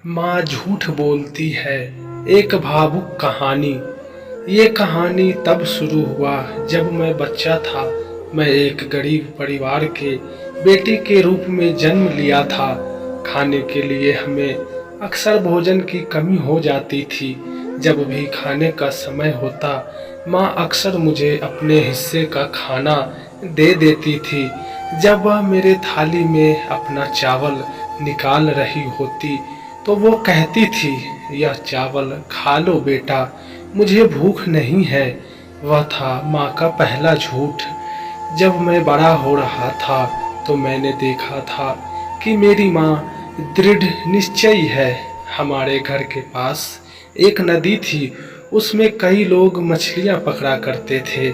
माँ झूठ बोलती है। एक भावुक कहानी। ये कहानी तब शुरू हुआ जब मैं बच्चा था। मैं एक गरीब परिवार के बेटे के रूप में जन्म लिया था। खाने के लिए हमें अक्सर भोजन की कमी हो जाती थी। जब भी खाने का समय होता, माँ अक्सर मुझे अपने हिस्से का खाना दे देती थी। जब वह मेरे थाली में अपना चावल निकाल रही होती तो वो कहती थी, यह चावल खा लो बेटा, मुझे भूख नहीं है। वह था माँ का पहला झूठ। जब मैं बड़ा हो रहा था तो मैंने देखा था कि मेरी माँ दृढ़ निश्चयी है। हमारे घर के पास एक नदी थी, उसमें कई लोग मछलियाँ पकड़ा करते थे।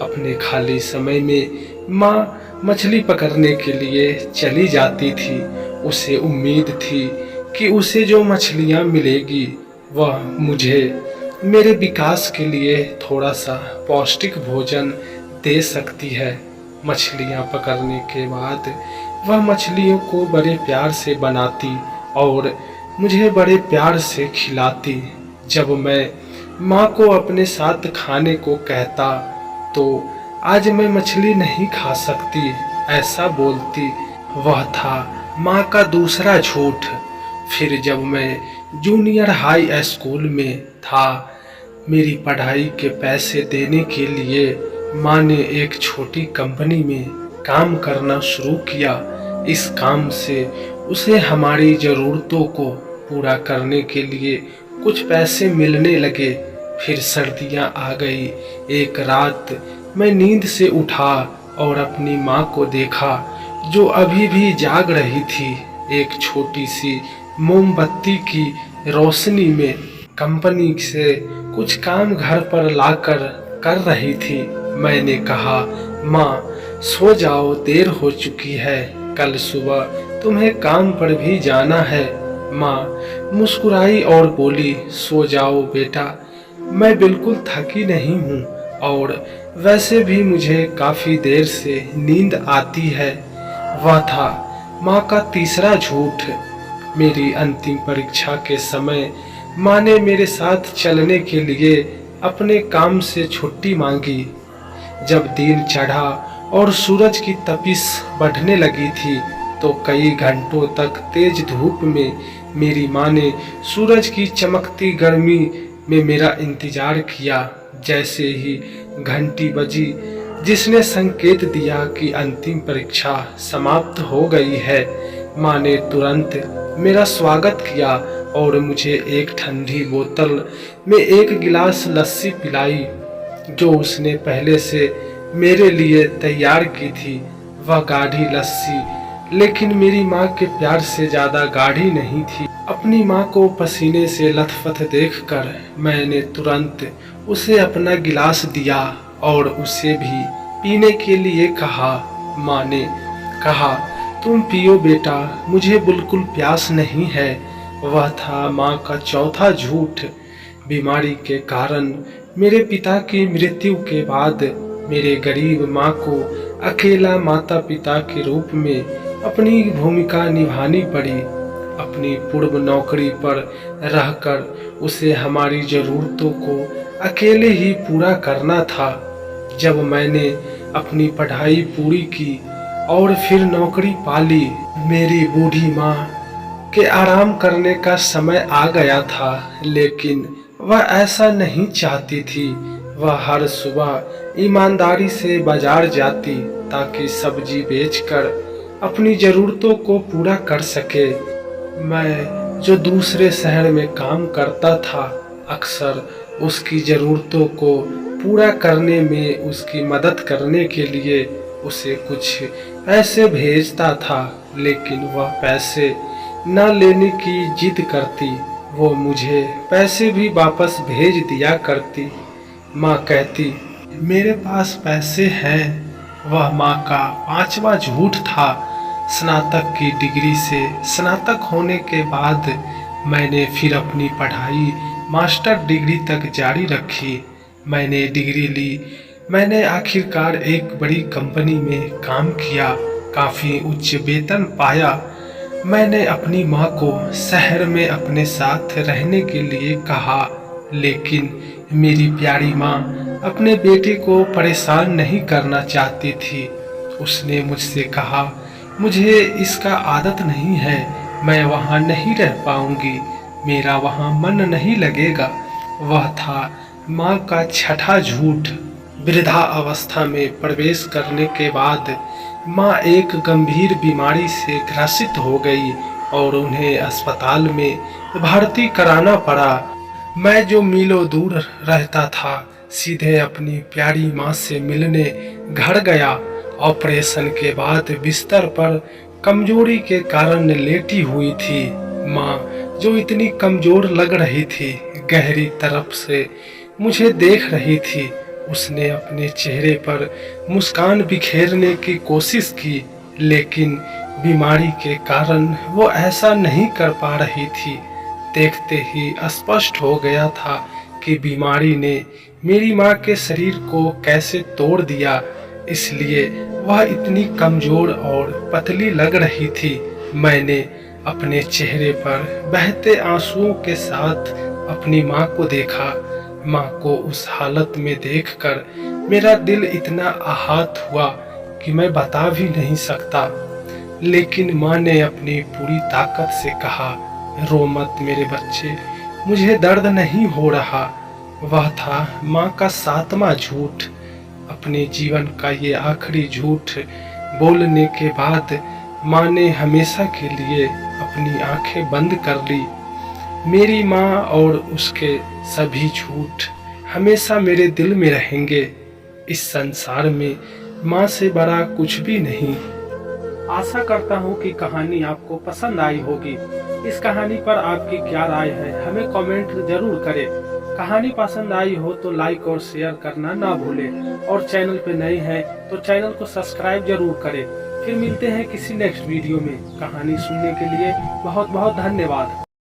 अपने खाली समय में माँ मछली पकड़ने के लिए चली जाती थी। उसे उम्मीद थी कि उसे जो मछलियाँ मिलेगी वह मुझे मेरे विकास के लिए थोड़ा सा पौष्टिक भोजन दे सकती है। मछलियाँ पकड़ने के बाद वह मछलियों को बड़े प्यार से बनाती और मुझे बड़े प्यार से खिलाती। जब मैं माँ को अपने साथ खाने को कहता तो आज मैं मछली नहीं खा सकती, ऐसा बोलती। वह था माँ का दूसरा झूठ। फिर जब मैं जूनियर हाई स्कूल में था, मेरी पढ़ाई के पैसे देने के लिए माँ ने एक छोटी कंपनी में काम करना शुरू किया। इस काम से उसे हमारी ज़रूरतों को पूरा करने के लिए कुछ पैसे मिलने लगे। फिर सर्दियाँ आ गई। एक रात मैं नींद से उठा और अपनी माँ को देखा जो अभी भी जाग रही थी। एक छोटी सी मोमबत्ती की रोशनी में कंपनी से कुछ काम घर पर लाकर कर रही थी। मैंने कहा, माँ सो जाओ, देर हो चुकी है, कल सुबह तुम्हें काम पर भी जाना है। माँ मुस्कुराई और बोली, सो जाओ बेटा, मैं बिल्कुल थकी नहीं हूँ और वैसे भी मुझे काफ़ी देर से नींद आती है। वह था माँ का तीसरा झूठ। मेरी अंतिम परीक्षा के समय माँ ने मेरे साथ चलने के लिए अपने काम से छुट्टी मांगी। जब दिन चढ़ा और सूरज की तपिश बढ़ने लगी थी तो कई घंटों तक तेज धूप में मेरी माँ ने सूरज की चमकती गर्मी में मेरा इंतजार किया। जैसे ही घंटी बजी जिसने संकेत दिया कि अंतिम परीक्षा समाप्त हो गई है, माँ ने तुरंत मेरा स्वागत किया और मुझे एक ठंडी बोतल में एक गिलास लस्सी पिलाई जो उसने पहले से मेरे लिए तैयार की थी। वह गाढ़ी लस्सी लेकिन मेरी माँ के प्यार से ज़्यादा गाढ़ी नहीं थी। अपनी माँ को पसीने से लथपथ देखकर मैंने तुरंत उसे अपना गिलास दिया और उसे भी पीने के लिए कहा। माँ ने कहा, तुम पियो बेटा, मुझे बिल्कुल प्यास नहीं है। वह था माँ का चौथा झूठ। बीमारी के कारण मेरे पिता की मृत्यु के बाद मेरे गरीब माँ को अकेला माता पिता के रूप में अपनी भूमिका निभानी पड़ी। अपनी पूर्व नौकरी पर रहकर उसे हमारी ज़रूरतों को अकेले ही पूरा करना था। जब मैंने अपनी पढ़ाई पूरी की और फिर नौकरी पाली, मेरी बूढ़ी माँ के आराम करने का समय आ गया था, लेकिन वह ऐसा नहीं चाहती थी। वह हर सुबह ईमानदारी से बाजार जाती ताकि सब्जी बेचकर अपनी ज़रूरतों को पूरा कर सके। मैं जो दूसरे शहर में काम करता था, अक्सर उसकी ज़रूरतों को पूरा करने में उसकी मदद करने के लिए उसे कुछ पैसे भेजता था, लेकिन वह पैसे न लेने की जिद करती। वो मुझे पैसे भी वापस भेज दिया करती। माँ कहती, मेरे पास पैसे हैं। वह माँ का पांचवा झूठ था। स्नातक की डिग्री से स्नातक होने के बाद मैंने फिर अपनी पढ़ाई मास्टर डिग्री तक जारी रखी। मैंने डिग्री ली। मैंने आखिरकार एक बड़ी कंपनी में काम किया, काफ़ी उच्च वेतन पाया। मैंने अपनी माँ को शहर में अपने साथ रहने के लिए कहा, लेकिन मेरी प्यारी माँ अपने बेटे को परेशान नहीं करना चाहती थी। उसने मुझसे कहा, मुझे इसका आदत नहीं है, मैं वहाँ नहीं रह पाऊंगी, मेरा वहाँ मन नहीं लगेगा। वह था माँ का छठा झूठ। वृद्धा अवस्था में प्रवेश करने के बाद माँ एक गंभीर बीमारी से ग्रसित हो गई और उन्हें अस्पताल में भर्ती कराना पड़ा। मैं जो मीलों दूर रहता था, सीधे अपनी प्यारी माँ से मिलने घर गया। ऑपरेशन के बाद बिस्तर पर कमजोरी के कारण लेटी हुई थी। माँ जो इतनी कमजोर लग रही थी, गहरी तरफ से मुझे देख रही थी। उसने अपने चेहरे पर मुस्कान बिखेरने की कोशिश की, लेकिन बीमारी के कारण वो ऐसा नहीं कर पा रही थी। देखते ही स्पष्ट हो गया था कि बीमारी ने मेरी माँ के शरीर को कैसे तोड़ दिया, इसलिए वह इतनी कमजोर और पतली लग रही थी। मैंने अपने चेहरे पर बहते आंसुओं के साथ अपनी माँ को देखा। माँ को उस हालत में देखकर मेरा दिल इतना आहत हुआ कि मैं बता भी नहीं सकता। लेकिन माँ ने अपनी पूरी ताकत से कहा, रो मत मेरे बच्चे, मुझे दर्द नहीं हो रहा। वह था माँ का 7वां झूठ। अपने जीवन का ये आखिरी झूठ बोलने के बाद माँ ने हमेशा के लिए अपनी आंखें बंद कर ली। मेरी माँ और उसके सभी झूठ हमेशा मेरे दिल में रहेंगे। इस संसार में माँ से बड़ा कुछ भी नहीं। आशा करता हूँ कि कहानी आपको पसंद आई होगी। इस कहानी पर आपकी क्या राय है, हमें कमेंट जरूर करें। कहानी पसंद आई हो तो लाइक और शेयर करना ना भूलें, और चैनल पे नए हैं तो चैनल को सब्सक्राइब जरूर करें। फिर मिलते हैं किसी नेक्स्ट वीडियो में। कहानी सुनने के लिए बहुत बहुत धन्यवाद।